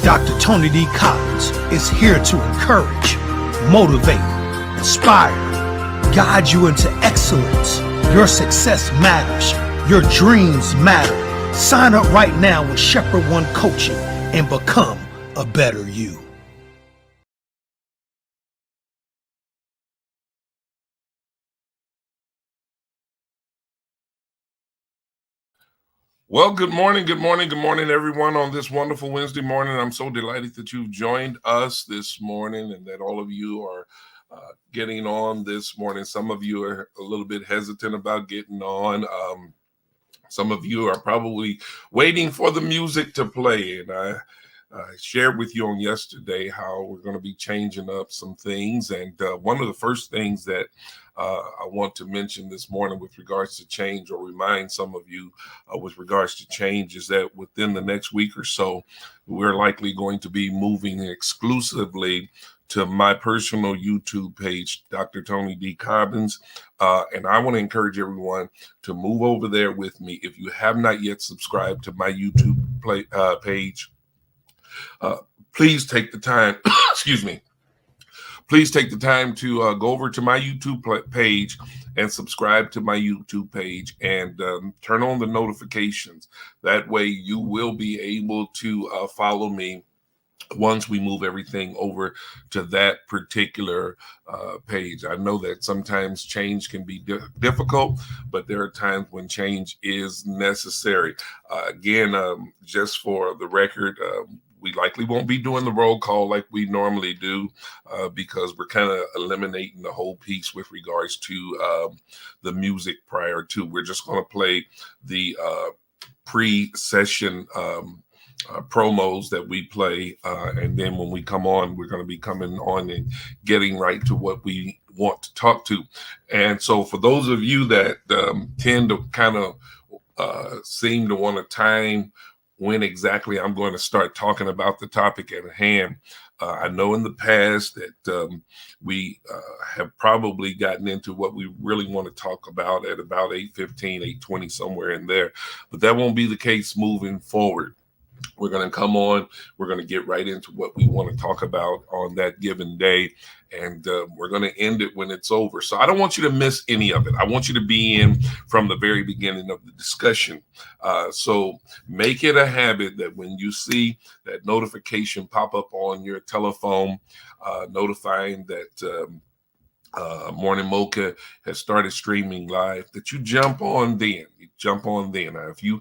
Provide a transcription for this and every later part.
Dr. Tony D. Collins is here to encourage, motivate, inspire, guide you into excellence. Your success matters. Your dreams matter. Sign up right now with Shepherd One Coaching and become a better you. Well, good morning, everyone, on this wonderful Wednesday morning. I'm so delighted that you've joined us this morning and that all of you are getting on this morning. Some of you are a little bit hesitant about getting on. Some of you are probably waiting for the music to play. And I shared with you on yesterday how we're going to be changing up some things. And one of the first things that I want to mention this morning with regards to change, or remind some of you with regards to change, is that within the next week or so, we're likely going to be moving exclusively to my personal YouTube page, Dr. Tony D. Collins. And I want to encourage everyone to move over there with me. If you have not yet subscribed to my YouTube page, please take the time, excuse me, please take the time to go over to my YouTube page and subscribe to my YouTube page and turn on the notifications. That way you will be able to follow me once we move everything over to that particular page. I know that sometimes change can be difficult, but there are times when change is necessary. Again, just for the record, we likely won't be doing the roll call like we normally do because we're kind of eliminating the whole piece with regards to the music prior to. We're just going to play the pre-session promos that we play, and then when we come on, we're going to be coming on and getting right to what we want to talk to. And so for those of you that tend to kind of seem to want to time when exactly I'm going to start talking about the topic at hand, I know in the past that we have probably gotten into what we really want to talk about at about 8:15, 8:20, somewhere in there, but that won't be the case moving forward. We're going to come on, we're going to get right into what we want to talk about on that given day, and we're going to end it when it's over. So I don't want you to miss any of it. I want you to be in from the very beginning of the discussion. So make it a habit that when you see that notification pop up on your telephone, notifying that Morning Mocha has started streaming live, that you jump on then. Now, if you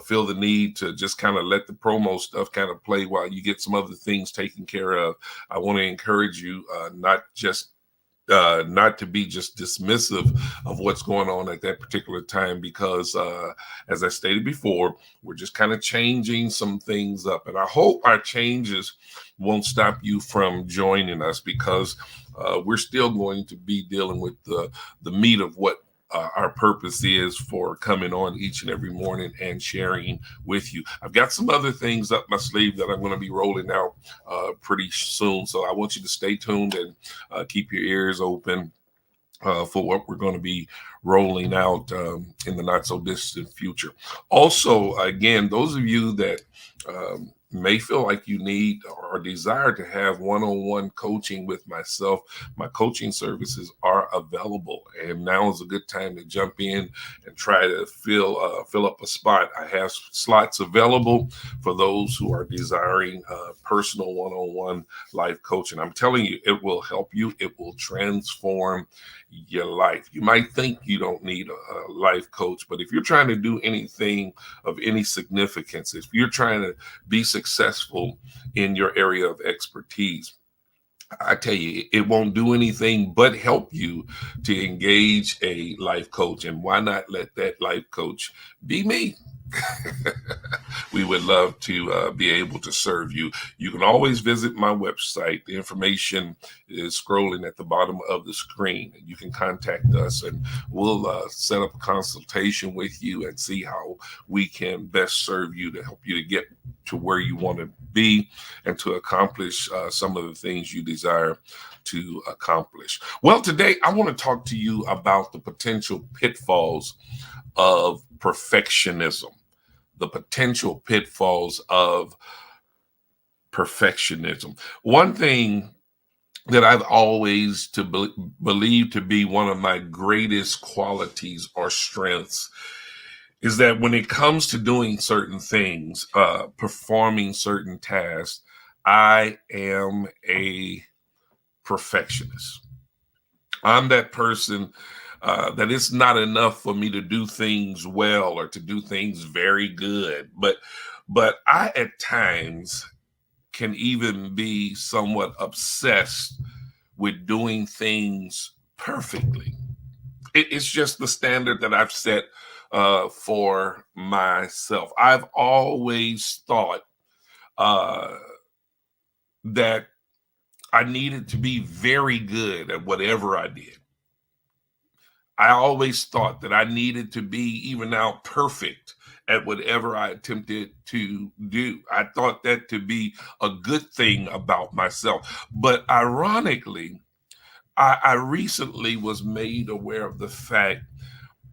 feel the need to just kind of let the promo stuff kind of play while you get some other things taken care of, I want to encourage you not to be just dismissive of what's going on at that particular time, because as I stated before, we're just kind of changing some things up. And I hope our changes won't stop you from joining us, because we're still going to be dealing with the meat of what our purpose is for coming on each and every morning and sharing with you. I've got some other things up my sleeve that I'm going to be rolling out pretty soon. So I want you to stay tuned and keep your ears open for what we're going to be rolling out in the not so distant future. Also, again, those of you that may feel like you need or desire to have one-on-one coaching with myself, my coaching services are available, and now is a good time to jump in and try to fill up a spot. I have slots available for those who are desiring personal one-on-one life coaching. I'm telling you, it will help you. It will transform your life. You might think you don't need a life coach, but if you're trying to do anything of any significance, if you're trying to be successful in your area of expertise, I tell you, it won't do anything but help you to engage a life coach. And why not let that life coach be me? We would love to be able to serve you. You can always visit my website. The information is scrolling at the bottom of the screen. You can contact us and we'll set up a consultation with you and see how we can best serve you to help you to get to where you want to be and to accomplish some of the things you desire to accomplish. Well, today I want to talk to you about the potential pitfalls of perfectionism, the potential pitfalls of perfectionism. One thing that I've always believed to be one of my greatest qualities or strengths is that when it comes to doing certain things, performing certain tasks, I am a perfectionist. I'm that person that it's not enough for me to do things well or to do things very good, but I at times can even be somewhat obsessed with doing things perfectly. It's just the standard that I've set for myself. I've always thought uh, that I needed to be very good at whatever I did. I always thought that I needed to be even now perfect at whatever I attempted to do. I thought that to be a good thing about myself. But ironically, I recently was made aware of the fact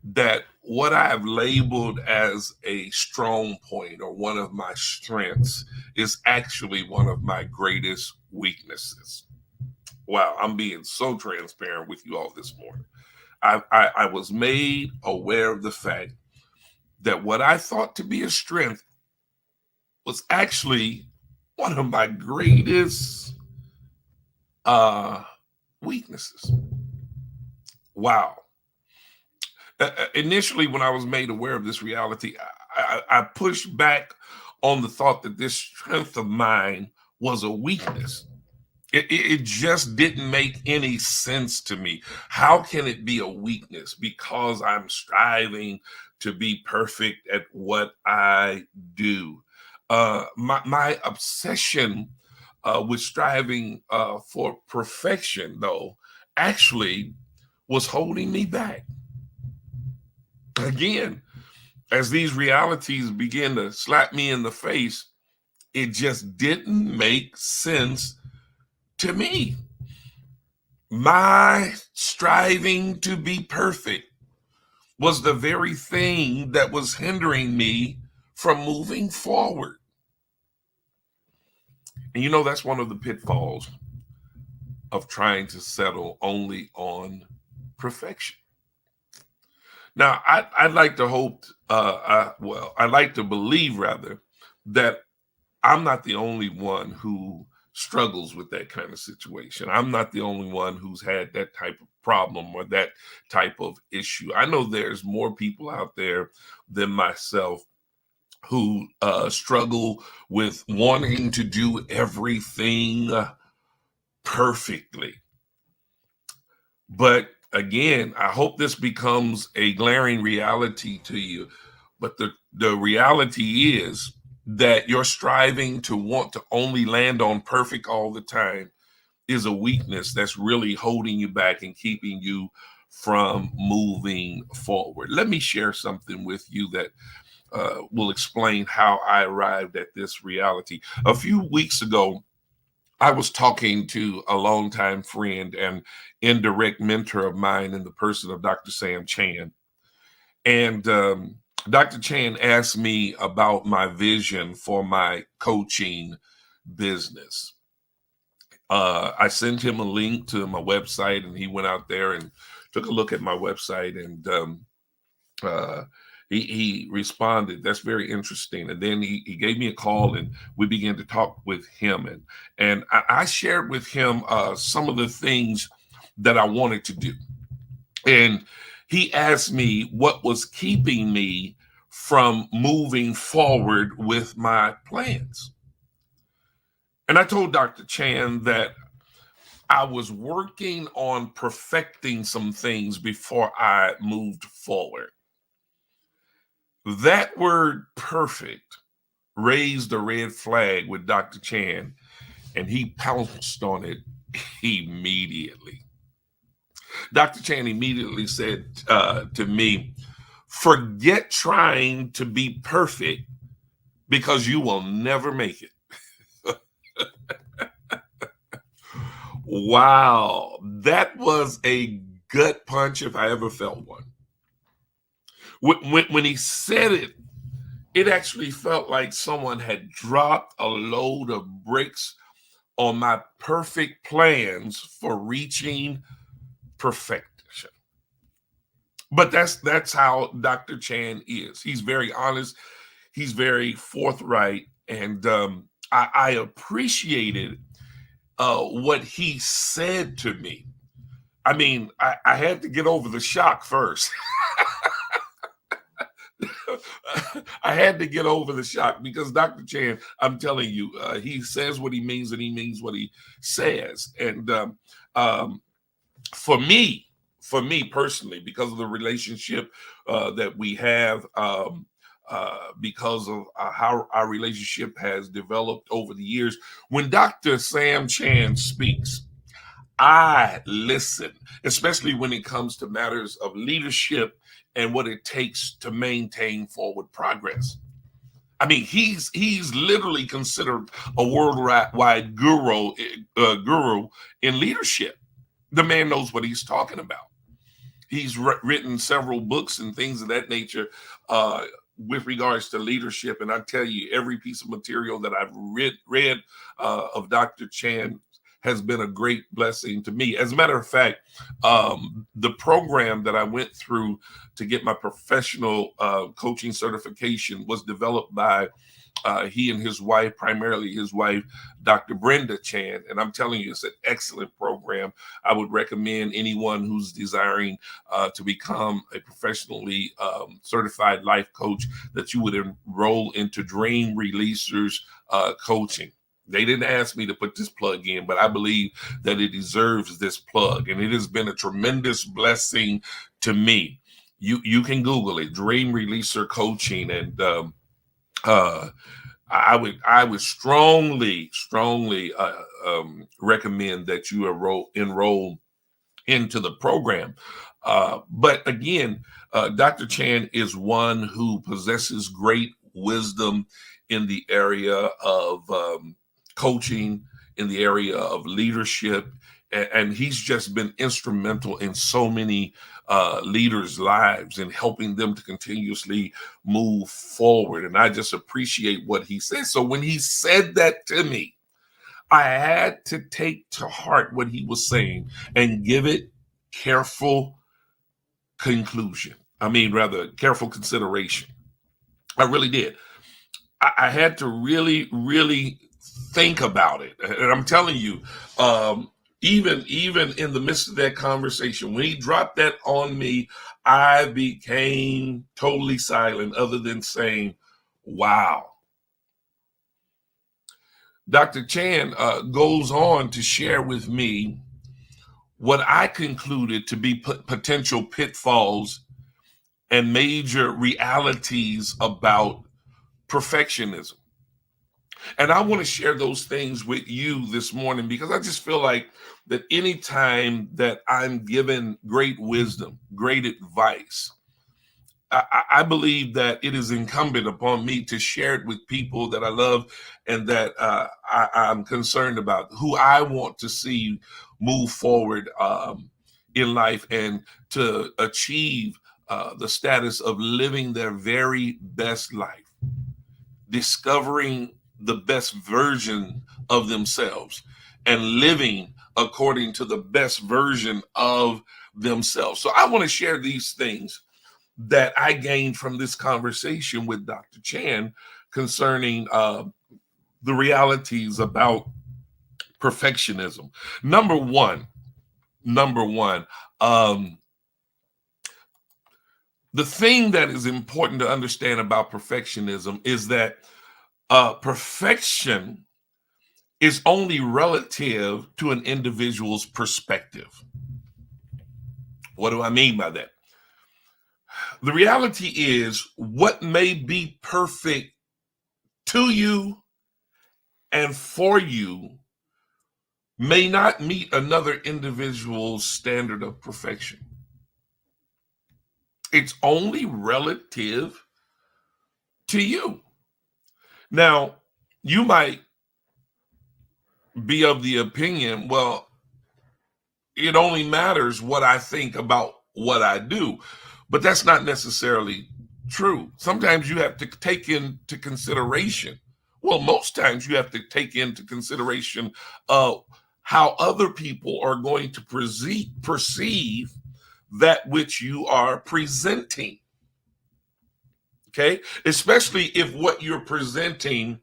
that what I have labeled as a strong point or one of my strengths is actually one of my greatest weaknesses. Wow, I'm being so transparent with you all this morning. I was made aware of the fact that what I thought to be a strength was actually one of my greatest weaknesses. Wow. Initially, when I was made aware of this reality, I pushed back on the thought that this strength of mine was a weakness. It just didn't make any sense to me. How can it be a weakness? Because I'm striving to be perfect at what I do. My obsession with striving for perfection, though, actually was holding me back. Again, as these realities begin to slap me in the face, it just didn't make sense to me. My striving to be perfect was the very thing that was hindering me from moving forward. And you know, that's one of the pitfalls of trying to settle only on perfection. Now, I'd like to hope, I'd like to believe rather, that I'm not the only one who struggles with that kind of situation. I'm not the only one who's had that type of problem or that type of issue. I know there's more people out there than myself who struggle with wanting to do everything perfectly. But again, I hope this becomes a glaring reality to you. But the reality is that your striving to want to only land on perfect all the time is a weakness that's really holding you back and keeping you from moving forward. Let me share something with you that will explain how I arrived at this reality. A few weeks ago, I was talking to a longtime friend and indirect mentor of mine in the person of Dr. Sam Chan. And Dr. Chan asked me about my vision for my coaching business. I sent him a link to my website, and he went out there and took a look at my website, and he responded, "That's very interesting." And then he gave me a call, and we began to talk with him, and I shared with him some of the things that I wanted to do, and he asked me what was keeping me from moving forward with my plans. And I told Dr. Chan that I was working on perfecting some things before I moved forward. That word perfect raised a red flag with Dr. Chan, and he pounced on it immediately. Dr. Chan immediately said to me, "Forget trying to be perfect because you will never make it." Wow, that was a gut punch if I ever felt one. When he said it, it actually felt like someone had dropped a load of bricks on my perfect plans for reaching perfection. But that's how Dr. Chan is. He's very honest. He's very forthright, and I appreciated what he said to me. I mean, I had to get over the shock first. I had to get over the shock because Dr. Chan, I'm telling you, he says what he means and he means what he says. And um, for me personally, because of the relationship that we have, because of how our relationship has developed over the years, when Dr. Sam Chan speaks, I listen, especially when it comes to matters of leadership and what it takes to maintain forward progress. I mean, he's literally considered a worldwide guru in leadership. The man knows what he's talking about. He's written several books and things of that nature with regards to leadership. And I tell you, every piece of material that I've read of Dr. Chan has been a great blessing to me. As a matter of fact, the program that I went through to get my professional coaching certification was developed by he and his wife, primarily his wife, Dr. Brenda Chan. And I'm telling you, it's an excellent program. I would recommend anyone who's desiring to become a professionally certified life coach that you would enroll into Dream Releasers Coaching. They didn't ask me to put this plug in, but I believe that it deserves this plug. And it has been a tremendous blessing to me. You can Google it, Dream Releaser Coaching. And I would strongly recommend that you enroll into the program. But again, Dr. Chan is one who possesses great wisdom in the area of coaching, in the area of leadership, and he's just been instrumental in so many leaders' lives and helping them to continuously move forward. And I just appreciate what he says. So when he said that to me, I had to take to heart what he was saying and give it careful conclusion. I mean, rather careful consideration. I really did. I had to really think about it. And I'm telling you, even in the midst of that conversation, when he dropped that on me, I became totally silent other than saying, wow. Dr. Chan goes on to share with me what I concluded to be potential pitfalls and major realities about perfectionism. And I want to share those things with you this morning because I just feel like that anytime that I'm given great wisdom, great advice, I believe that it is incumbent upon me to share it with people that I love and that I'm concerned about, who I want to see move forward in life and to achieve the status of living their very best life, discovering the best version of themselves and living according to the best version of themselves. So I want to share these things that I gained from this conversation with Dr. Chan concerning the realities about perfectionism. Number one, the thing that is important to understand about perfectionism is that perfection is only relative to an individual's perspective. What do I mean by that? The reality is what may be perfect to you and for you may not meet another individual's standard of perfection. It's only relative to you. Now, you might be of the opinion, well, it only matters what I think about what I do. But that's not necessarily True. Sometimes you have to take into consideration, well, most times you have to take into consideration how other people are going to perceive that which you are presenting. Okay. Especially if what you're presenting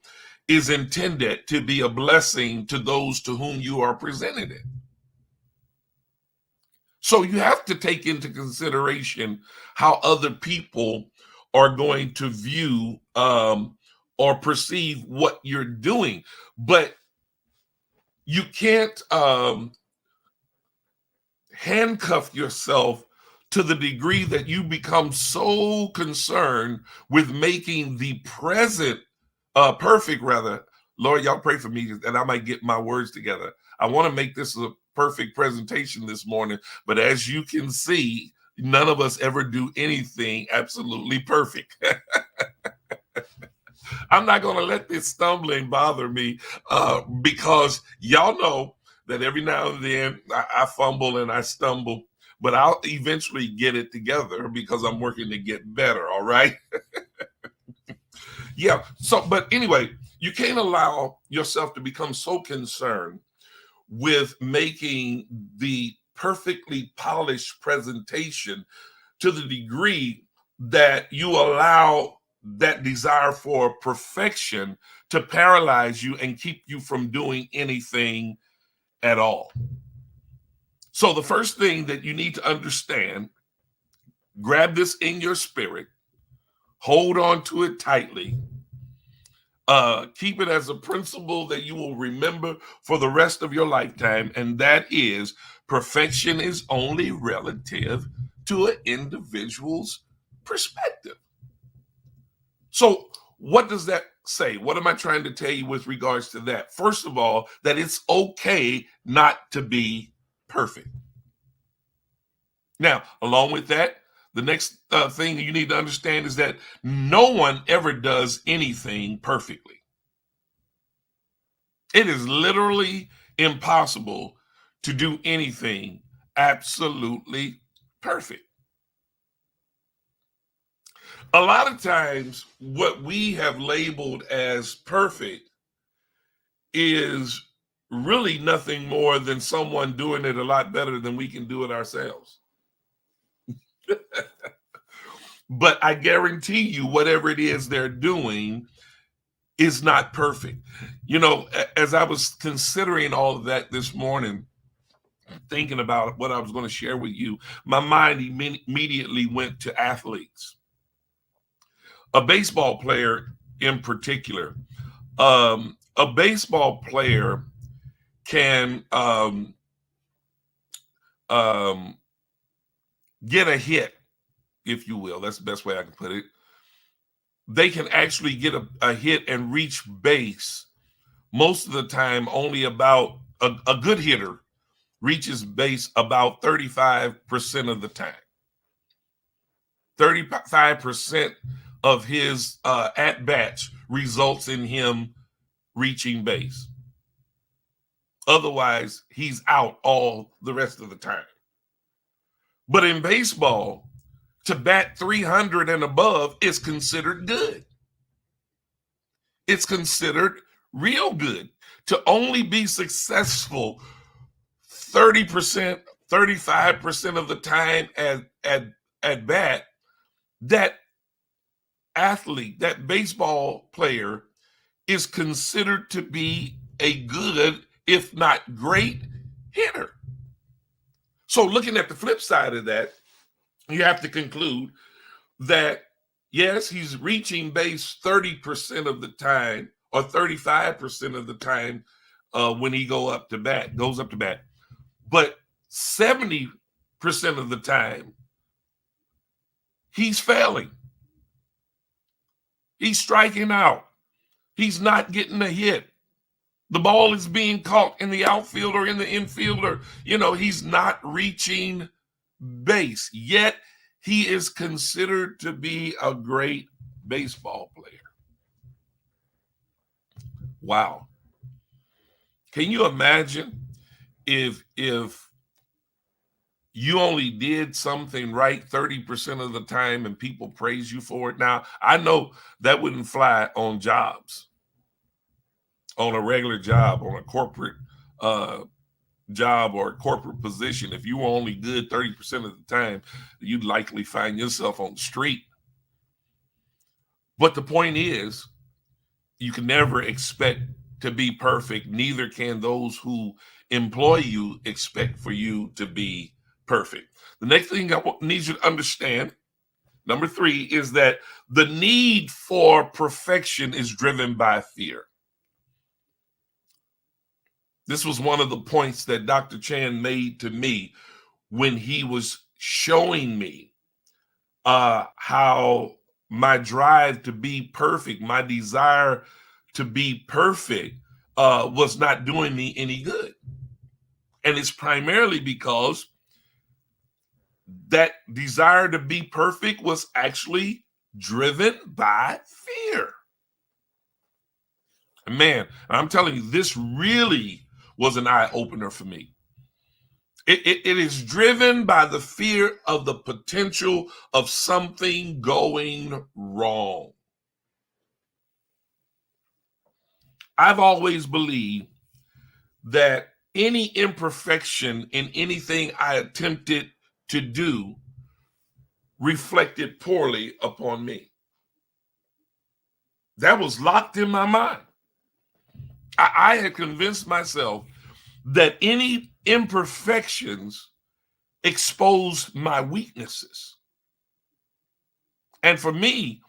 is intended to be a blessing to those to whom you are presenting it. So you have to take into consideration how other people are going to view or perceive what you're doing. But you can't handcuff yourself to the degree that you become so concerned with making the present perfect, rather. Lord, y'all pray for me that I might get my words together. I want to make this a perfect presentation this morning, but as you can see, none of us ever do anything absolutely perfect. I'm not going to let this stumbling bother me because y'all know that every now and then I fumble and I stumble, but I'll eventually get it together because I'm working to get better. All right. Yeah. So, but anyway, you can't allow yourself to become so concerned with making the perfectly polished presentation to the degree that you allow that desire for perfection to paralyze you and keep you from doing anything at all. So, the first thing that you need to understand, grab this in your spirit, hold on to it tightly. Keep it as a principle that you will remember for the rest of your lifetime, and that is perfection is only relative to an individual's perspective. So, what does that say? What am I trying to tell you with regards to that? First of all, that it's okay not to be perfect. Now, along with that, the next thing you need to understand is that no one ever does anything perfectly. It is literally impossible to do anything absolutely perfect. A lot of times, what we have labeled as perfect is really nothing more than someone doing it a lot better than we can do it ourselves. But I guarantee you, whatever it is they're doing is not perfect. You know, as I was considering all of that this morning, thinking about what I was going to share with you, my mind immediately went to athletes. A baseball player in particular. A baseball player can um, get a hit, if you will. That's the best way I can put it. They can actually get a hit and reach base most of the time. Only about a good hitter reaches base about 35% of the time. 35% of his at bats results in him reaching base. Otherwise, he's out all the rest of the time. But in baseball, to bat 300 and above is considered good. It's considered real good. To only be successful 30%, 35% of the time at bat, that athlete, that baseball player is considered to be a good, if not great, hitter. So looking at the flip side of that, you have to conclude that yes, he's reaching base 30% of the time or 35% of the time when he goes up to bat. But 70% of the time, he's failing. He's striking out. He's not getting a hit. The ball is being caught in the outfield or in the infield, or, he's not reaching base. Yet he is considered to be a great baseball player. Wow. Can you imagine if you only did something right 30% of the time and people praise you for it. Now, I know that wouldn't fly on jobs, on a regular job, on a corporate job or a corporate position. If you were only good 30% of the time, you'd likely find yourself on the street. But the point is, you can never expect to be perfect. Neither can those who employ you expect for you to be perfect. The next thing I need you to understand, number 3, is that the need for perfection is driven by fear. This was one of the points that Dr. Chan made to me when he was showing me how my drive to be perfect, my desire to be perfect was not doing me any good. And it's primarily because that desire to be perfect was actually driven by fear. Man, I'm telling you, this really was an eye-opener for me. It is driven by the fear of the potential of something going wrong. I've always believed that any imperfection in anything I attempted to do reflected poorly upon me. That was locked in my mind. I had convinced myself that any imperfections exposed my weaknesses. And for me,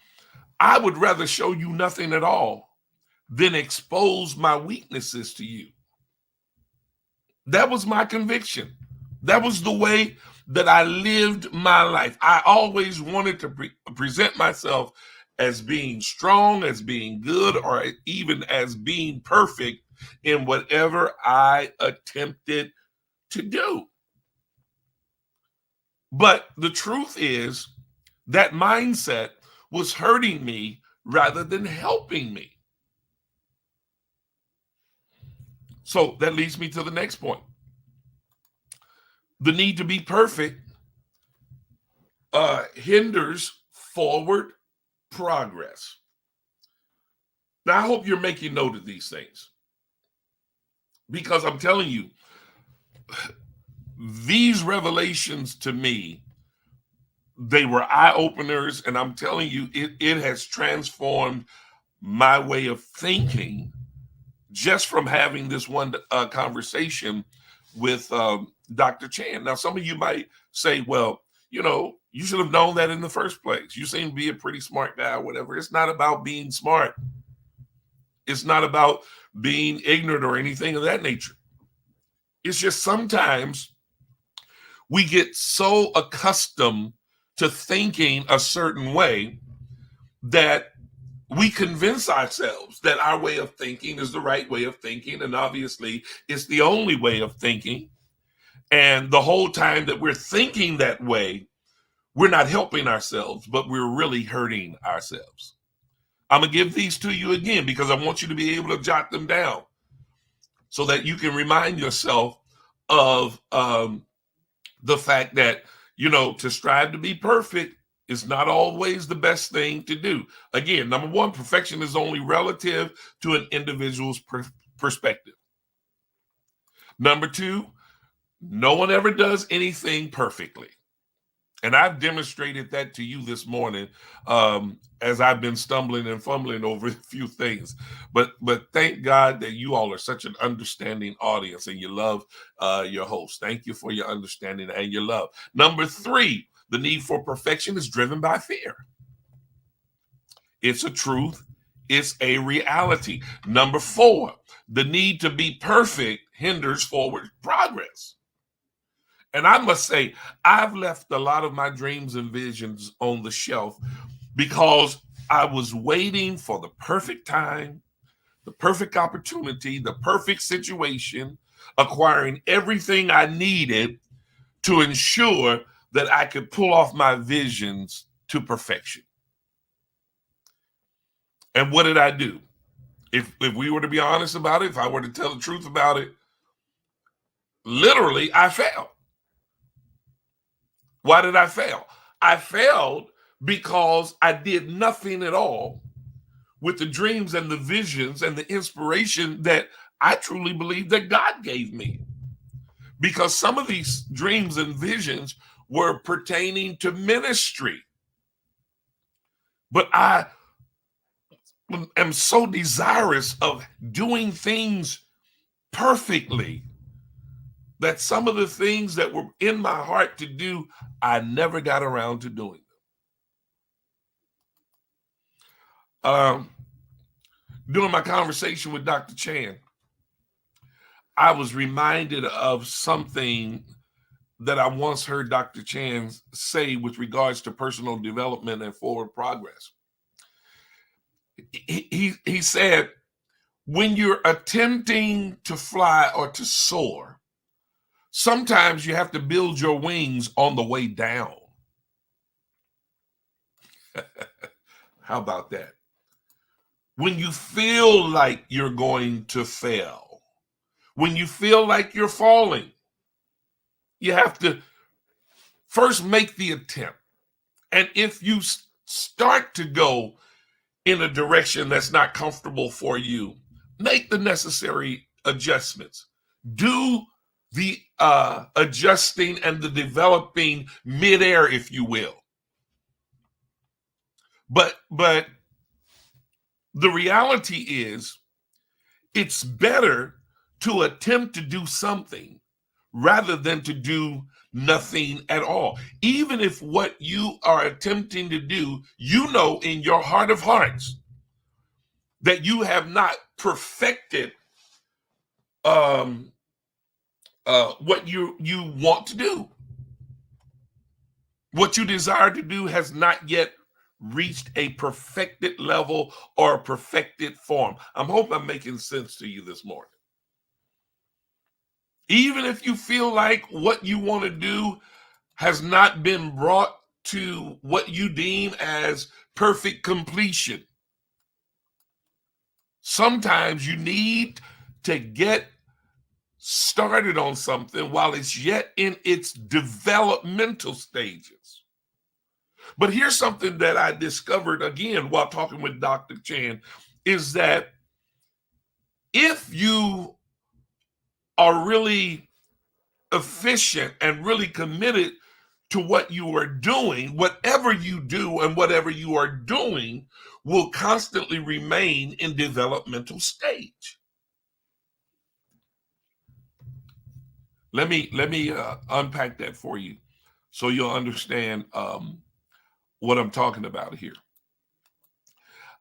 I would rather show you nothing at all than expose my weaknesses to you. That was my conviction. That was the way that I lived my life. I always wanted to present myself as being strong, as being good, or even as being perfect in whatever I attempted to do. But the truth is that mindset was hurting me rather than helping me. So that leads me to the next point. The need to be perfect hinders forward progress. Now, I hope you're making note of these things, because I'm telling you, these revelations to me, they were eye-openers, and I'm telling you, it has transformed my way of thinking just from having this one conversation with Dr. Chan. Now, some of you might say, well, you should have known that in the first place. You seem to be a pretty smart guy or whatever. It's not about being smart. It's not about being ignorant or anything of that nature. It's just sometimes we get so accustomed to thinking a certain way that we convince ourselves that our way of thinking is the right way of thinking, and obviously it's the only way of thinking. And the whole time that we're thinking that way, we're not helping ourselves, but we're really hurting ourselves. I'm going to give these to you again because I want you to be able to jot them down so that you can remind yourself of the fact that, to strive to be perfect is not always the best thing to do. Again, number 1, perfection is only relative to an individual's perspective. Number 2, no one ever does anything perfectly. And I've demonstrated that to you this morning as I've been stumbling and fumbling over a few things. But thank God that you all are such an understanding audience and you love your host. Thank you for your understanding and your love. Number 3, the need for perfection is driven by fear. It's a truth. It's a reality. Number 4, the need to be perfect hinders forward progress. And I must say, I've left a lot of my dreams and visions on the shelf because I was waiting for the perfect time, the perfect opportunity, the perfect situation, acquiring everything I needed to ensure that I could pull off my visions to perfection. And what did I do? If we were to be honest about it, if I were to tell the truth about it, literally, I failed. Why did I fail? I failed because I did nothing at all with the dreams and the visions and the inspiration that I truly believe that God gave me. Because some of these dreams and visions were pertaining to ministry. But I am so desirous of doing things perfectly that some of the things that were in my heart to do, I never got around to doing them. During my conversation with Dr. Chan, I was reminded of something that I once heard Dr. Chan say with regards to personal development and forward progress. He said, when you're attempting to fly or to soar, sometimes you have to build your wings on the way down. How about that? When you feel like you're going to fail, when you feel like you're falling, you have to first make the attempt. And if you start to go in a direction that's not comfortable for you, make the necessary adjustments. Do the adjusting and the developing midair, if you will. But the reality is, it's better to attempt to do something rather than to do nothing at all. Even if what you are attempting to do, you know in your heart of hearts that you have not perfected what you want to do. What you desire to do has not yet reached a perfected level or a perfected form. I'm hoping I'm making sense to you this morning. Even if you feel like what you want to do has not been brought to what you deem as perfect completion, sometimes you need to get started on something while it's yet in its developmental stages. But here's something that I discovered again while talking with Dr. Chan, is that if you are really efficient and really committed to what you are doing, whatever you do and whatever you are doing will constantly remain in developmental stage. Let me unpack that for you so you'll understand what I'm talking about here.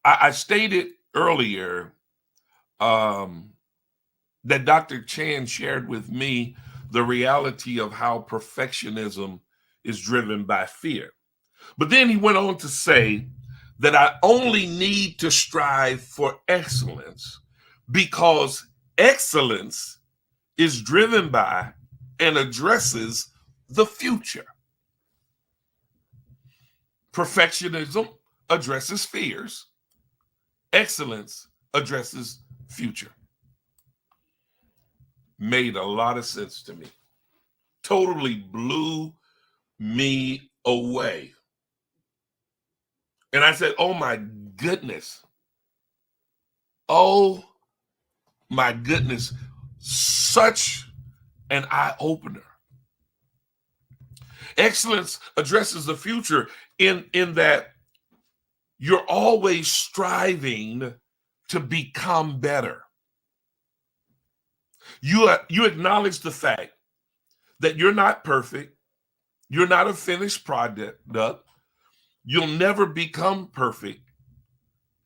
I stated earlier that Dr. Chan shared with me the reality of how perfectionism is driven by fear. But then he went on to say that I only need to strive for excellence because excellence is driven by and addresses the future. Perfectionism addresses fears. Excellence addresses future. Made a lot of sense to me. Totally blew me away. And I said, oh my goodness. Oh my goodness. Such an eye-opener. Excellence addresses the future in that you're always striving to become better. You acknowledge the fact that you're not perfect. You're not a finished product. You'll never become perfect,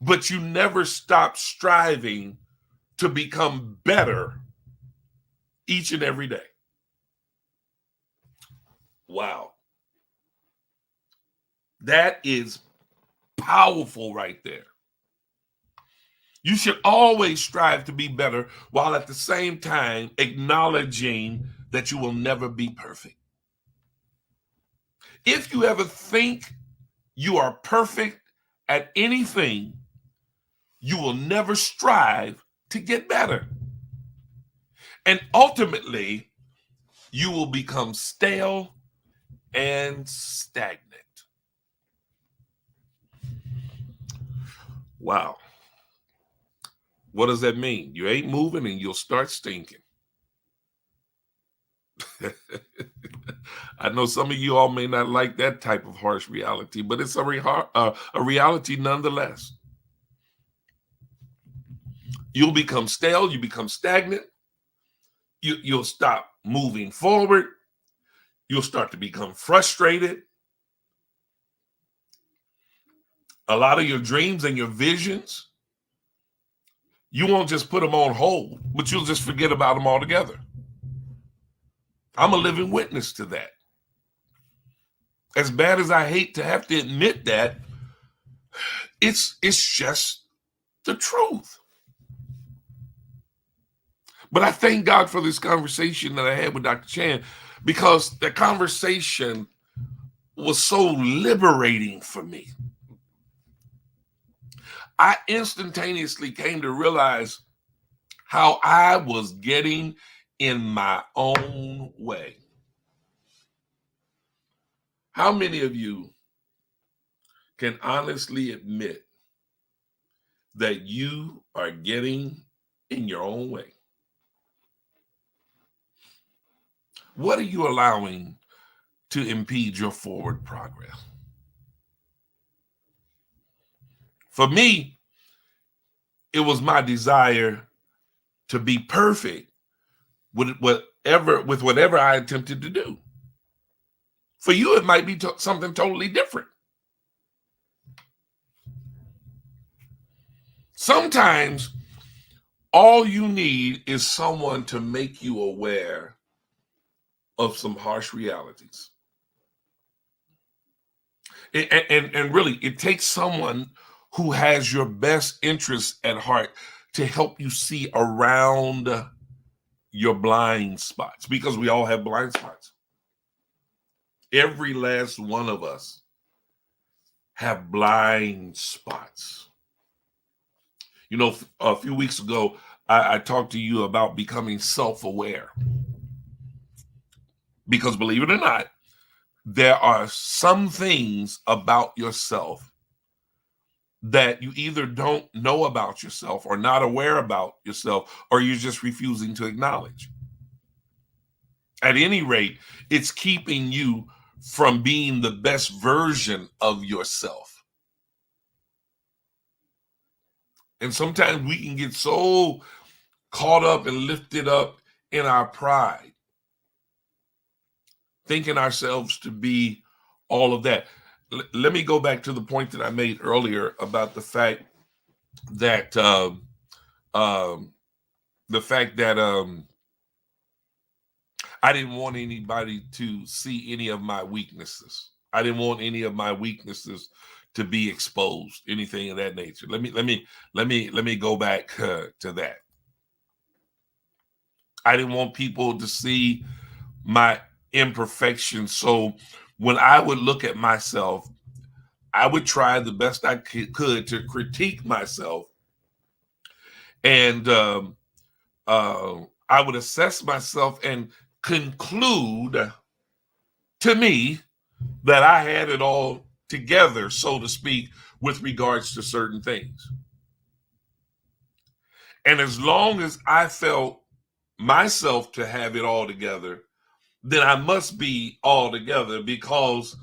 but you never stop striving to become better each and every day. Wow. That is powerful right there. You should always strive to be better while at the same time acknowledging that you will never be perfect. If you ever think you are perfect at anything, you will never strive to get better. And ultimately, you will become stale and stagnant. Wow. What does that mean? You ain't moving and you'll start stinking. I know some of you all may not like that type of harsh reality, but it's a reality nonetheless. You'll become stale, you become stagnant, you'll stop moving forward, you'll start to become frustrated. A lot of your dreams and your visions, you won't just put them on hold, but you'll just forget about them altogether. I'm a living witness to that. As bad as I hate to have to admit that, it's just the truth. But I thank God for this conversation that I had with Dr. Chan, because the conversation was so liberating for me. I instantaneously came to realize how I was getting in my own way. How many of you can honestly admit that you are getting in your own way? What are you allowing to impede your forward progress? For me, it was my desire to be perfect with whatever I attempted to do. For you, it might be something totally different. Sometimes all you need is someone to make you aware of some harsh realities. And really, it takes someone who has your best interests at heart to help you see around your blind spots, because we all have blind spots. Every last one of us have blind spots. You know, a few weeks ago, I talked to you about becoming self-aware. Because believe it or not, there are some things about yourself that you either don't know about yourself or not aware about yourself, or you're just refusing to acknowledge. At any rate, it's keeping you from being the best version of yourself. And sometimes we can get so caught up and lifted up in our pride, thinking ourselves to be all of that. Let me go back to the point that I made earlier about the fact that I didn't want anybody to see any of my weaknesses. I didn't want any of my weaknesses to be exposed, anything of that nature. Let me go back to that. I didn't want people to see my imperfections. So when I would look at myself, I would try the best I could to critique myself, and I would assess myself and conclude to me that I had it all together, so to speak, with regards to certain things. And as long as I felt myself to have it all together, then I must be all together, because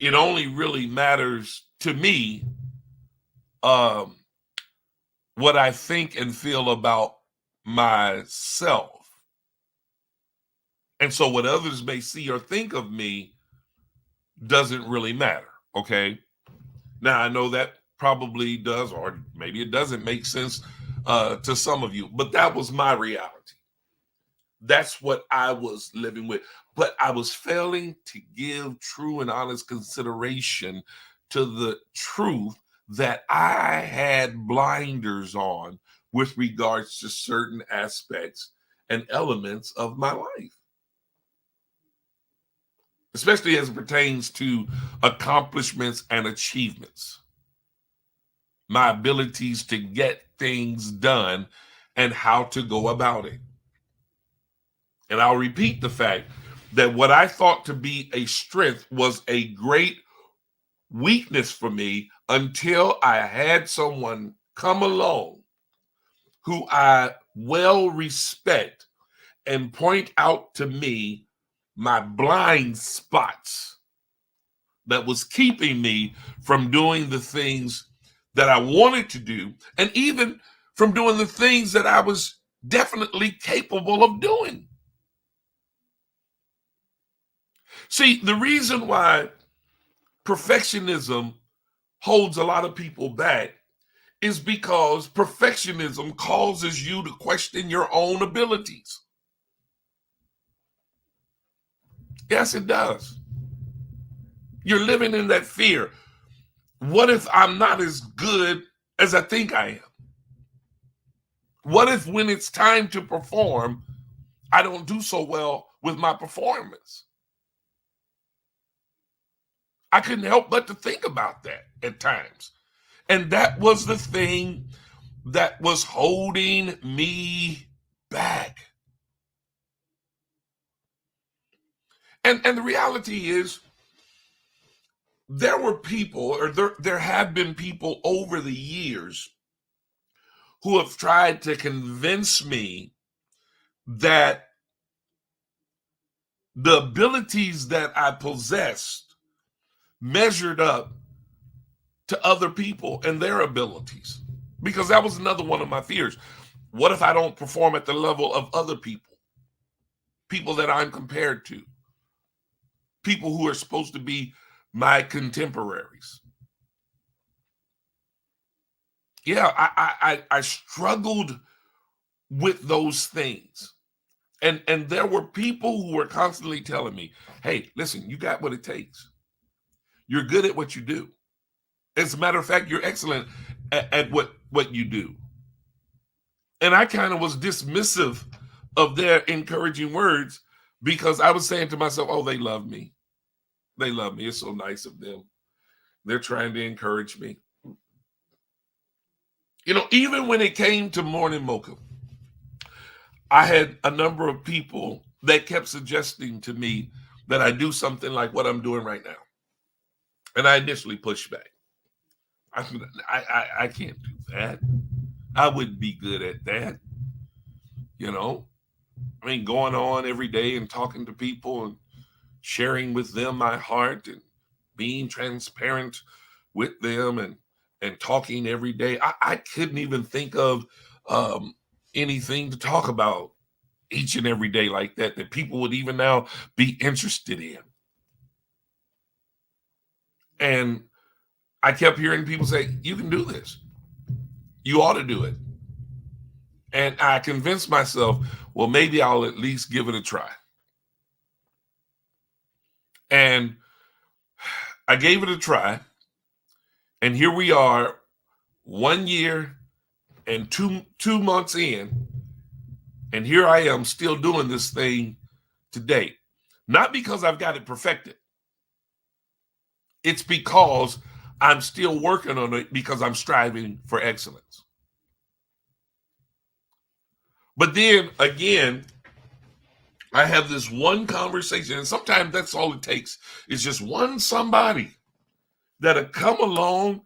it only really matters to me what I think and feel about myself. And so what others may see or think of me doesn't really matter, okay? Now, I know that probably does, or maybe it doesn't make sense to some of you, but that was my reality. That's what I was living with. But I was failing to give true and honest consideration to the truth that I had blinders on with regards to certain aspects and elements of my life, especially as it pertains to accomplishments and achievements, my abilities to get things done and how to go about it. And I'll repeat the fact that what I thought to be a strength was a great weakness for me until I had someone come along who I well respect and point out to me my blind spots that was keeping me from doing the things that I wanted to do, and even from doing the things that I was definitely capable of doing. See, the reason why perfectionism holds a lot of people back is because perfectionism causes you to question your own abilities. Yes, it does. You're living in that fear. What if I'm not as good as I think I am? What if when it's time to perform, I don't do so well with my performance? I couldn't help but to think about that at times. And that was the thing that was holding me back. And the reality is, there were people, or there have been people over the years who have tried to convince me that the abilities that I possessed measured up to other people and their abilities. Because that was another one of my fears. What if I don't perform at the level of other people? People that I'm compared to. People who are supposed to be my contemporaries. Yeah, I struggled with those things. And there were people who were constantly telling me, hey, listen, you got what it takes. You're good at what you do. As a matter of fact, you're excellent at what you do. And I kind of was dismissive of their encouraging words because I was saying to myself, oh, they love me. They love me. It's so nice of them. They're trying to encourage me. You know, even when it came to Morning Mocha, I had a number of people that kept suggesting to me that I do something like what I'm doing right now. And I initially pushed back. I can't do that. I wouldn't be good at that. You know, I mean, going on every day and talking to people and sharing with them my heart and being transparent with them and talking every day. I couldn't even think of anything to talk about each and every day like that people would even now be interested in. And I kept hearing people say, you can do this. You ought to do it. And I convinced myself, well, maybe I'll at least give it a try. And I gave it a try. And here we are, 1 year and two months in. And here I am still doing this thing today. Not because I've got it perfected. It's because I'm still working on it because I'm striving for excellence. But then again, I have this one conversation, and sometimes that's all it takes. It's just one somebody that'll come along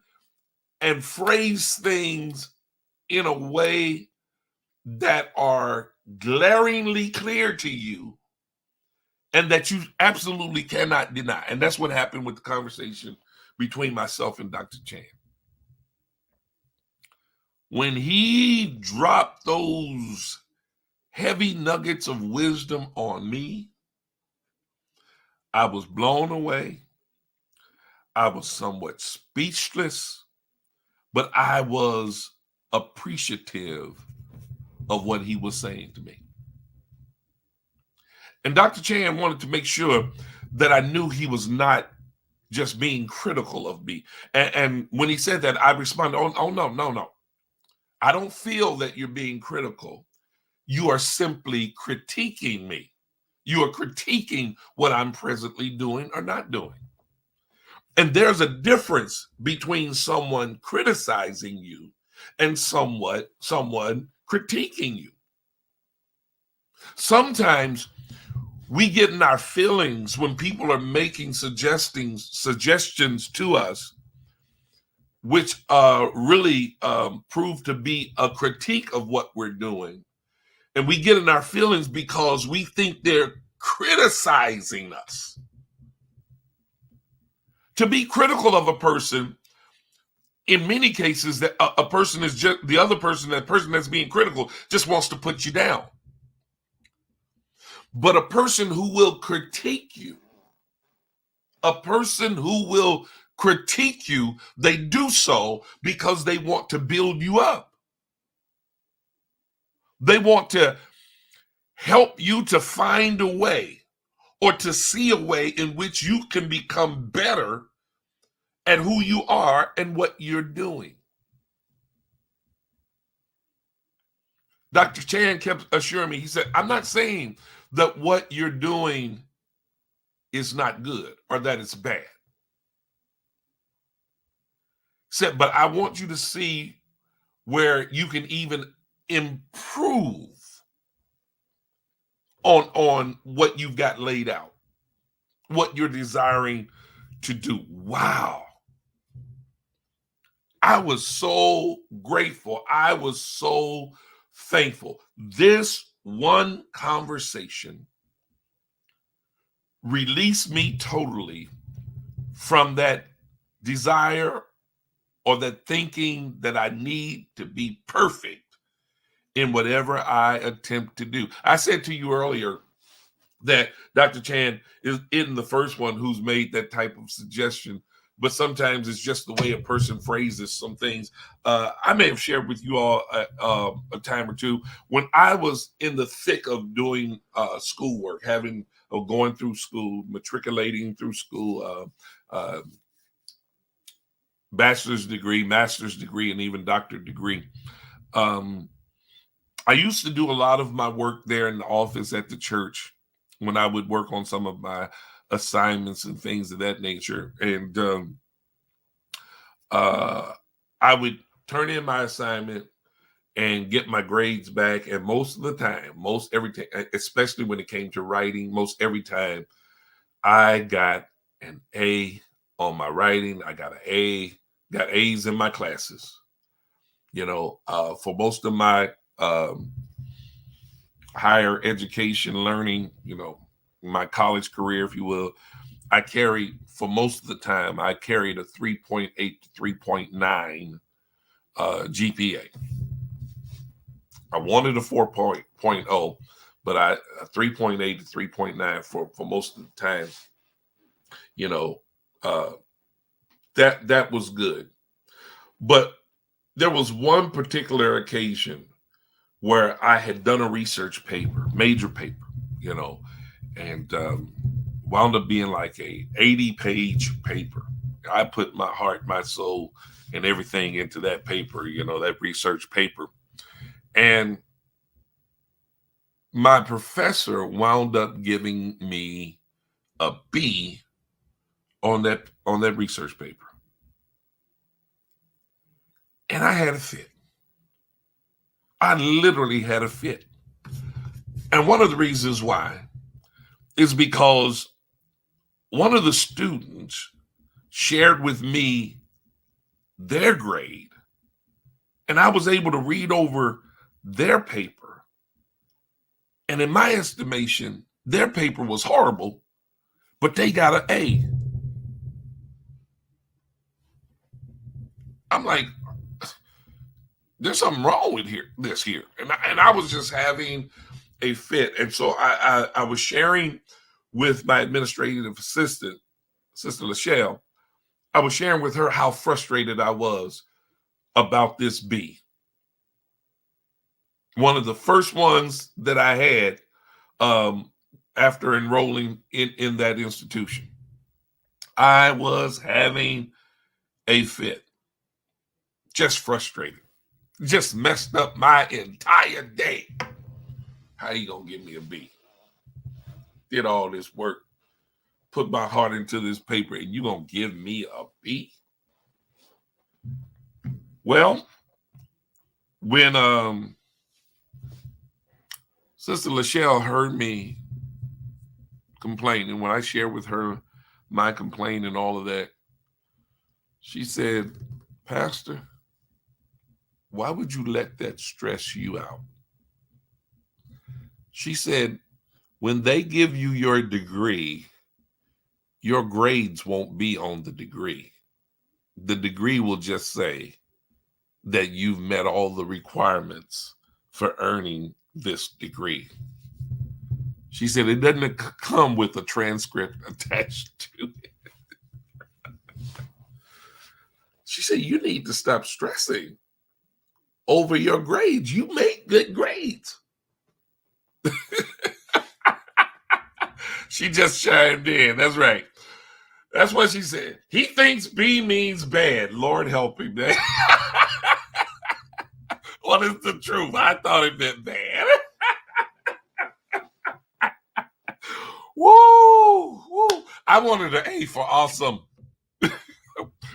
and phrase things in a way that are glaringly clear to you and that you absolutely cannot deny. And that's what happened with the conversation between myself and Dr. Chan. When he dropped those heavy nuggets of wisdom on me, I was blown away. I was somewhat speechless, but I was appreciative of what he was saying to me. And Dr. Chan wanted to make sure that I knew he was not just being critical of me. And when he said that, I responded, oh, no. I don't feel that you're being critical. You are simply critiquing me. You are critiquing what I'm presently doing or not doing. And there's a difference between someone criticizing you and someone critiquing you. Sometimes We get in our feelings when people are making suggestions to us, which really prove to be a critique of what we're doing. And we get in our feelings because we think they're criticizing us. To be critical of a person, in many cases, that a person is just the other person, that person that's being critical just wants to put you down. But a person who will critique you, they do so because they want to build you up. They want to help you to find a way, or to see a way in which you can become better at who you are and what you're doing. Dr. Chan kept assuring me, he said, I'm not saying that what you're doing is not good or that it's bad. He said, but I want you to see where you can even improve on what you've got laid out, what you're desiring to do. Wow. I was so grateful. I was so thankful. This one conversation released me totally from that desire or that thinking that I need to be perfect in whatever I attempt to do. I said to you earlier that Dr. Chan isn't the first one who's made that type of suggestion, but sometimes it's just the way a person phrases some things. I may have shared with you all a time or two when I was in the thick of doing schoolwork, going through school, matriculating through school, bachelor's degree, master's degree, and even doctorate degree. I used to do a lot of my work there in the office at the church when I would work on some of my assignments and things of that nature. And I would turn in my assignment and get my grades back. And most of the time, most every time, especially when it came to writing, most every time I got an A on my writing. I got got A's in my classes. For most of my higher education learning, my college career, if you will, for most of the time, I carried a 3.8 to 3.9 GPA. I wanted a 4.0, but a 3.8 to 3.9 for most of the time, that was good. But there was one particular occasion where I had done a research paper, major paper, and wound up being like a 80-page paper. I put my heart, my soul, and everything into that paper, that research paper. And my professor wound up giving me a B on that research paper. And I had a fit. I literally had a fit. And one of the reasons why is because one of the students shared with me their grade, and I was able to read over their paper. And in my estimation, their paper was horrible, but they got an A. I'm like, there's something wrong with this here. And I was just having a fit. And so I was sharing with my administrative assistant, Sister Lachelle. I was sharing with her how frustrated I was about this B. One of the first ones that I had after enrolling in that institution. I was having a fit. Just frustrated. Just messed up my entire day. How you gonna give me a B? Did all this work, put my heart into this paper, and you gonna give me a B? Well, when Sister Lachelle heard me complaint. And when I shared with her my complaint and all of that, she said, Pastor, why would you let that stress you out? She said, when they give you your degree, your grades won't be on the degree. The degree will just say that you've met all the requirements for earning this degree. She said it doesn't come with a transcript attached to it. She said, you need to stop stressing over your grades. You make good grades. She just chimed in. That's right. That's what she said. He thinks B means bad. Lord help him. What is the truth? I thought it meant bad. Woo! Woo! I wanted an A for awesome.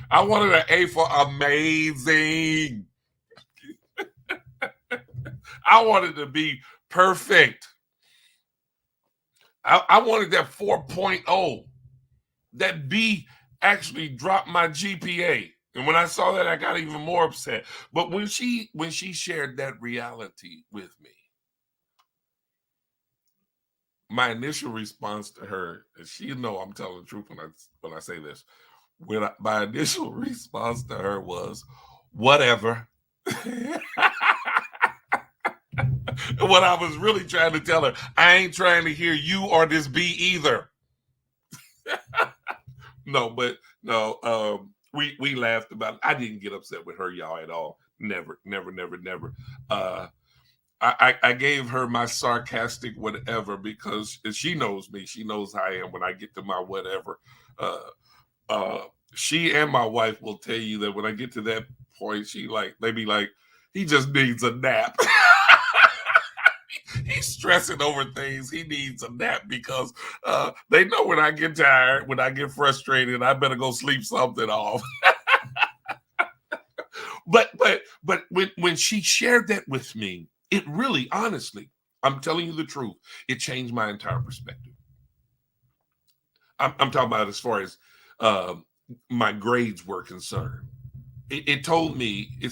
I wanted an A for amazing. I wanted to be perfect. I wanted that 4.0. That B actually dropped my GPA. And when I saw that, I got even more upset. But when she shared that reality with me, my initial response to her, and she know I'm telling the truth when I say this, my initial response to her was, whatever. What I was really trying to tell her, I ain't trying to hear you or this B either. No, we laughed about it. I didn't get upset with her, y'all, at all. Never. I gave her my sarcastic whatever because she knows me. She knows how I am when I get to my whatever. She and my wife will tell you that when I get to that point, they be like, he just needs a nap. He's stressing over things. He needs a nap because they know when I get tired, when I get frustrated, I better go sleep something off. But when she shared that with me, it really, honestly, I'm telling you the truth, it changed my entire perspective. I'm talking about as far as my grades were concerned. It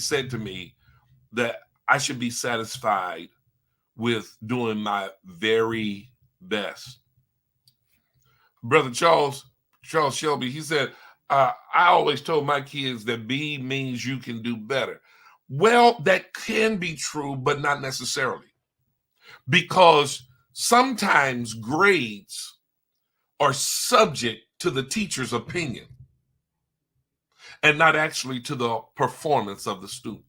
said to me that I should be satisfied with doing my very best. Brother Charles Shelby, he said, I always told my kids that B means you can do better. Well, that can be true, but not necessarily. Because sometimes grades are subject to the teacher's opinion and not actually to the performance of the students.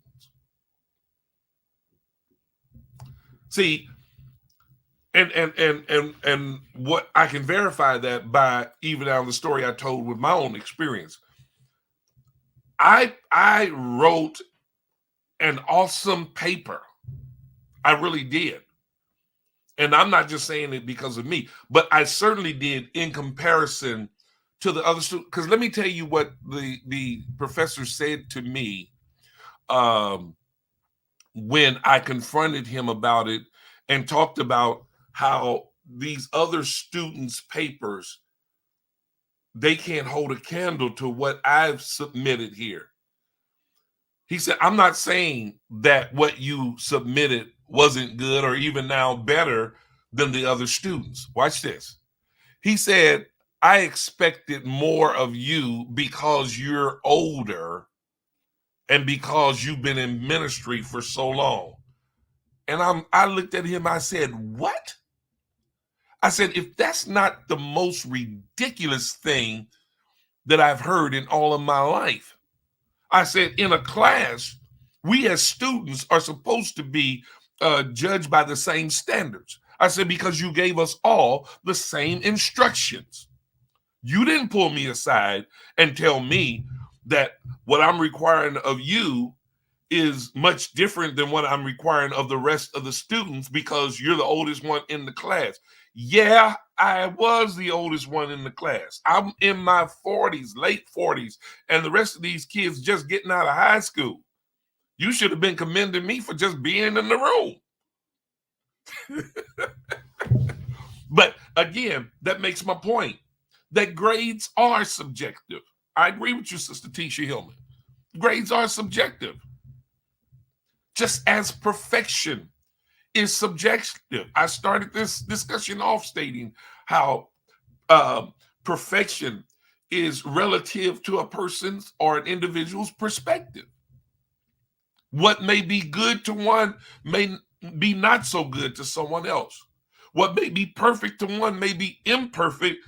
See, and what I can verify that by even on the story I told with my own experience. I wrote an awesome paper. I really did. And I'm not just saying it because of me, but I certainly did in comparison to the other students. Because let me tell you what the professor said to me when I confronted him about it and talked about how these other students' papers, they can't hold a candle to what I've submitted here. He said, I'm not saying that what you submitted wasn't good or even now better than the other students. Watch this. He said, I expected more of you because you're older and because you've been in ministry for so long. And I looked at him, I said, what? I said, if that's not the most ridiculous thing that I've heard in all of my life. I said, in a class, we as students are supposed to be judged by the same standards. I said, because you gave us all the same instructions. You didn't pull me aside and tell me that what I'm requiring of you is much different than what I'm requiring of the rest of the students because you're the oldest one in the class. Yeah, I was the oldest one in the class. I'm in my 40s, late 40s, and the rest of these kids just getting out of high school. You should have been commending me for just being in the room. But Again, that makes my point that grades are subjective. I agree with you, Sister Tisha Hillman. Grades are subjective, just as perfection is subjective. I started this discussion off stating how perfection is relative to a person's or an individual's perspective. What may be good to one may be not so good to someone else. What may be perfect to one may be imperfect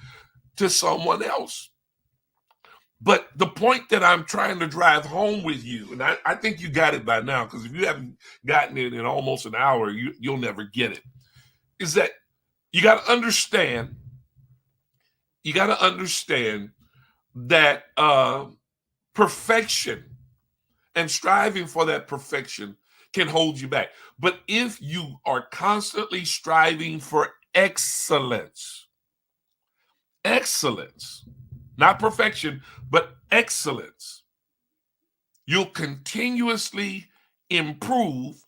to someone else. But the point that I'm trying to drive home with you, and I think you got it by now, because if you haven't gotten it in almost an hour, you'll never get it, is that you got to understand that perfection and striving for that perfection can hold you back. But if you are constantly striving for excellence, not perfection, but excellence, you'll continuously improve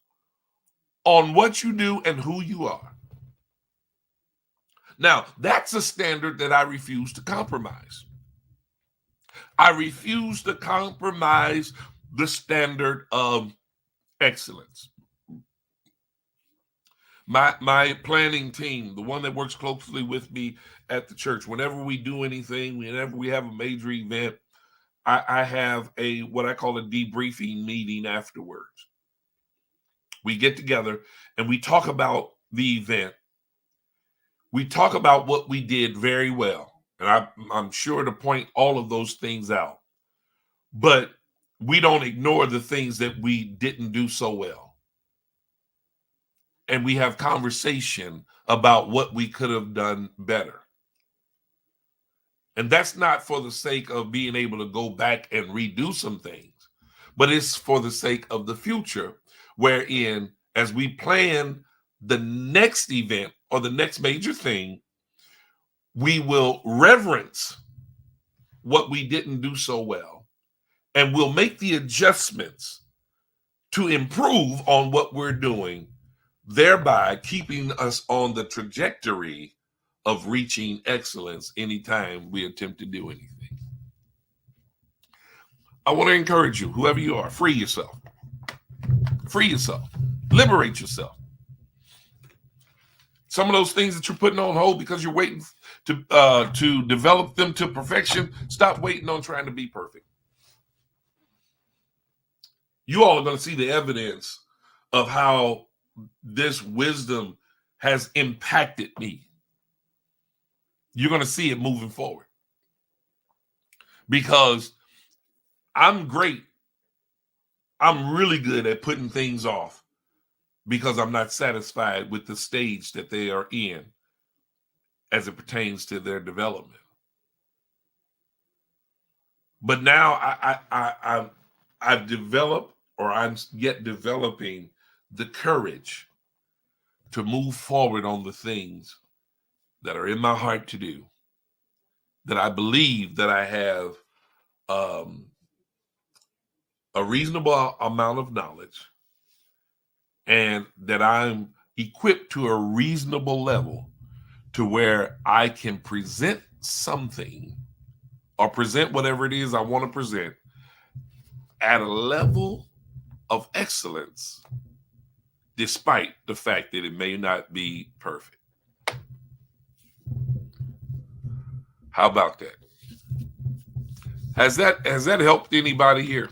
on what you do and who you are. Now, that's a standard that I refuse to compromise. I refuse to compromise the standard of excellence. My planning team, the one that works closely with me at the church, whenever we do anything, whenever we have a major event, I have what I call a debriefing meeting afterwards. We get together and we talk about the event. We talk about what we did very well. And I'm sure to point all of those things out. But we don't ignore the things that we didn't do so well. And we have conversation about what we could have done better. And that's not for the sake of being able to go back and redo some things, but it's for the sake of the future, wherein as we plan the next event or the next major thing, we will reverence what we didn't do so well, and we'll make the adjustments to improve on what we're doing, thereby keeping us on the trajectory of reaching excellence anytime we attempt to do anything. I want to encourage you, whoever you are, free yourself. Free yourself. Liberate yourself. Some of those things that you're putting on hold because you're waiting to develop them to perfection, stop waiting on trying to be perfect. You all are going to see the evidence of how this wisdom has impacted me. You're going to see it moving forward. Because I'm great. I'm really good at putting things off because I'm not satisfied with the stage that they are in as it pertains to their development. But now I've developed, or I'm yet developing, the courage to move forward on the things that are in my heart to do, that I believe that I have a reasonable amount of knowledge, and that I'm equipped to a reasonable level to where I can present something or present whatever it is I want to present at a level of excellence, despite the fact that it may not be perfect. How about that? Has that helped anybody here?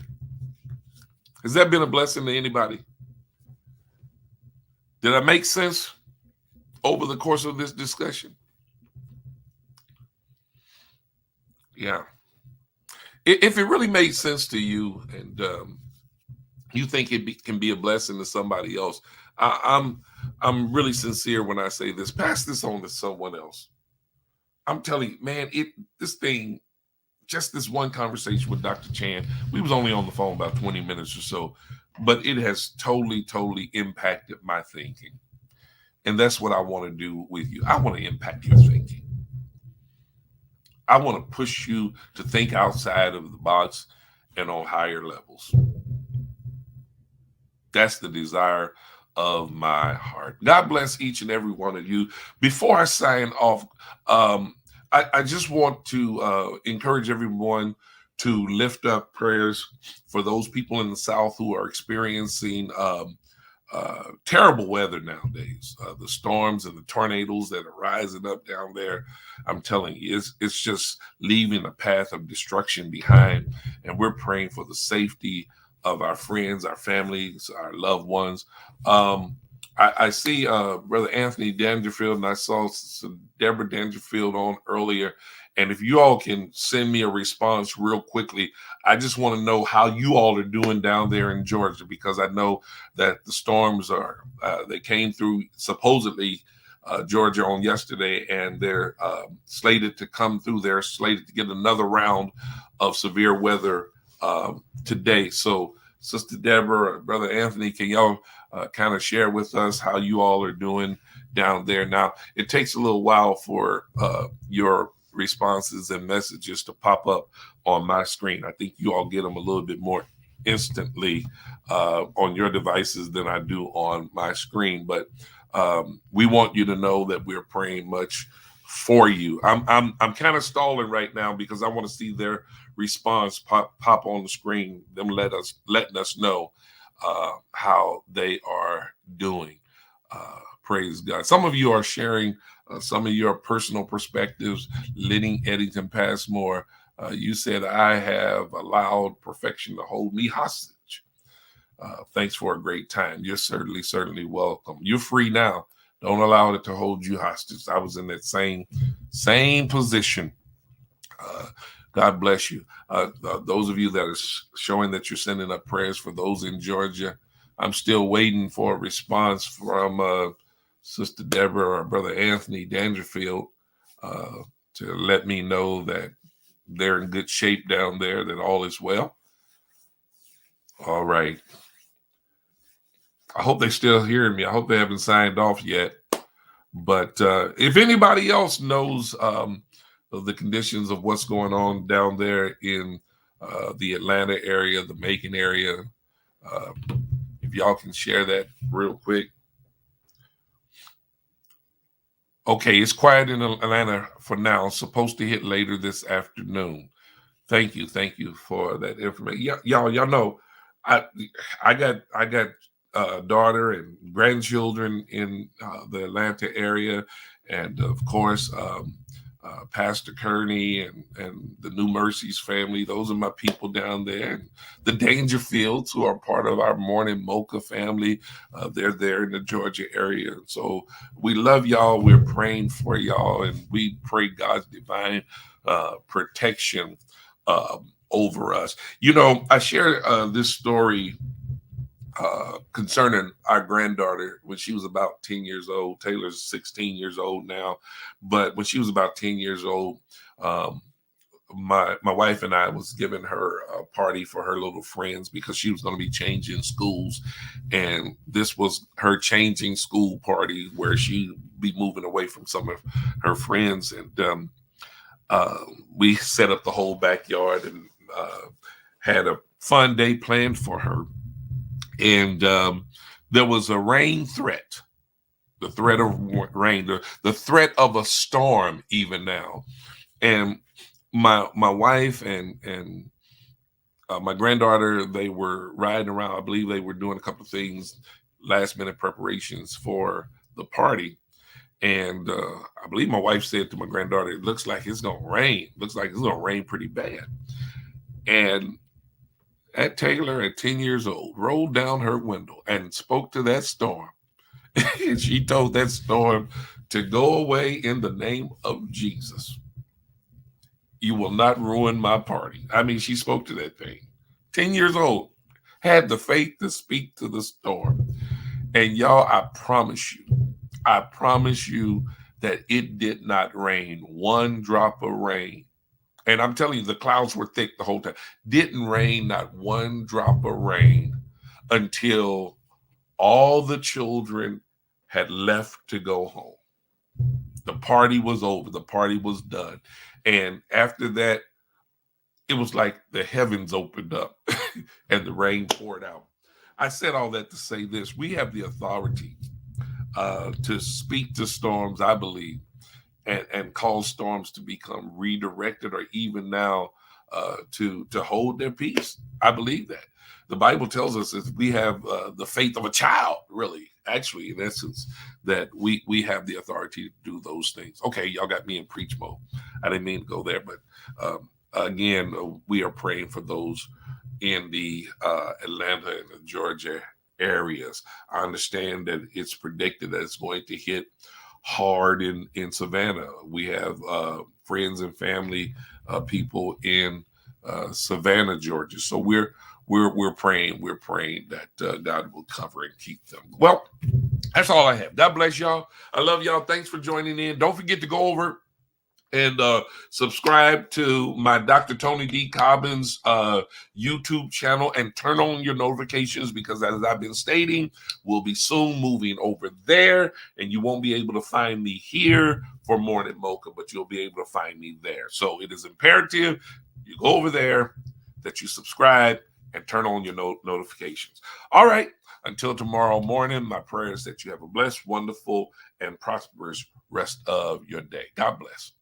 Has that been a blessing to anybody? Did I make sense over the course of this discussion? Yeah. If it really made sense to you, and you think it can be a blessing to somebody else, I'm really sincere when I say this. Pass this on to someone else. I'm telling you, man, just this one conversation with Dr. Chan, we was only on the phone about 20 minutes or so, but it has totally impacted my thinking. And that's what I want to do with you. I want to impact your thinking. I want to push you to think outside of the box and on higher levels. That's the desire of my heart. God bless each and every one of you. Before I sign off, I just want to encourage everyone to lift up prayers for those people in the South who are experiencing terrible weather nowadays. The storms and the tornadoes that are rising up down there. I'm telling you, it's just leaving a path of destruction behind. And we're praying for the safety of our friends, our families, our loved ones. I see Brother Anthony Dangerfield, and I saw Deborah Dangerfield on earlier. And if you all can send me a response real quickly, I just want to know how you all are doing down there in Georgia, because I know that the storms they came through supposedly Georgia on yesterday, and they're slated to come through. They're slated to get another round of severe weather today. So, Sister Deborah, Brother Anthony, can y'all kind of share with us how you all are doing down there? Now, it takes a little while for your responses and messages to pop up on my screen. I think you all get them a little bit more instantly on your devices than I do on my screen. But we want you to know that we're praying much for you. I'm kind of stalling right now because I want to see their response pop on the screen. Them letting us know how they are doing. Praise God. Some of you are sharing some of your personal perspectives. Lyndon Eddington Passmore, you said, I have allowed perfection to hold me hostage. Thanks for a great time. You're certainly welcome. You're free now. Don't allow it to hold you hostage. I was in that same position. God bless you. Those of you that are showing that you're sending up prayers for those in Georgia, I'm still waiting for a response from Sister Deborah or Brother Anthony Dangerfield to let me know that they're in good shape down there, that all is well. All right. I hope they're still hearing me. I hope they haven't signed off yet. But if anybody else knows of the conditions of what's going on down there in the Atlanta area, the Macon area, if y'all can share that real quick. Okay, it's quiet in Atlanta for now. It's supposed to hit later this afternoon. Thank you for that information. Y'all know, I got a daughter and grandchildren in the Atlanta area, and of course, Pastor Kearney and the New Mercies family. Those are my people down there. And the Dangerfields, who are part of our Morning Mocha family, they're there in the Georgia area. So we love y'all. We're praying for y'all, and we pray God's divine protection over us. You know, I share this story concerning our granddaughter when she was about 10 years old. Taylor's 16 years old now, but when she was about 10 years old, my wife and I was giving her a party for her little friends because she was going to be changing schools, and this was her changing school party where she'd be moving away from some of her friends. And we set up the whole backyard and had a fun day planned for her. And there was a rain threat, the threat of rain, the threat of a storm even now. And my wife and my granddaughter, they were riding around. I believe they were doing a couple of things, last minute preparations for the party. And I believe my wife said to my granddaughter, it looks like it's going to rain. Looks like it's going to rain pretty bad. And Taylor, at 10 years old, rolled down her window and spoke to that storm. And she told that storm to go away in the name of Jesus. You will not ruin my party. I mean, she spoke to that thing. 10 years old, had the faith to speak to the storm. And y'all, I promise you that it did not rain, one drop of rain. And I'm telling you, the clouds were thick the whole time. Didn't rain, not one drop of rain, until all the children had left to go home. The party was over. The party was done. And after that, it was like the heavens opened up and the rain poured out. I said all that to say this. We have the authority to speak to storms, I believe, and cause storms to become redirected, or even now to hold their peace. I believe that. The Bible tells us that we have the faith of a child, really, actually, in essence, that we have the authority to do those things. Okay, y'all got me in preach mode. I didn't mean to go there, but again, we are praying for those in the Atlanta and the Georgia areas. I understand that it's predicted that it's going to hit hard in Savannah. We have friends and family people in Savannah, Georgia. So we're praying. We're praying that God will cover and keep them. Well, that's all I have. God bless y'all. I love y'all. Thanks for joining in. Don't forget to go over and subscribe to my Dr. Tony D. Cobbins YouTube channel and turn on your notifications, because as I've been stating, we'll be soon moving over there, and you won't be able to find me here for Morning Mocha, but you'll be able to find me there. So it is imperative you go over there, that you subscribe and turn on your notifications. All right. Until tomorrow morning, my prayer is that you have a blessed, wonderful, and prosperous rest of your day. God bless.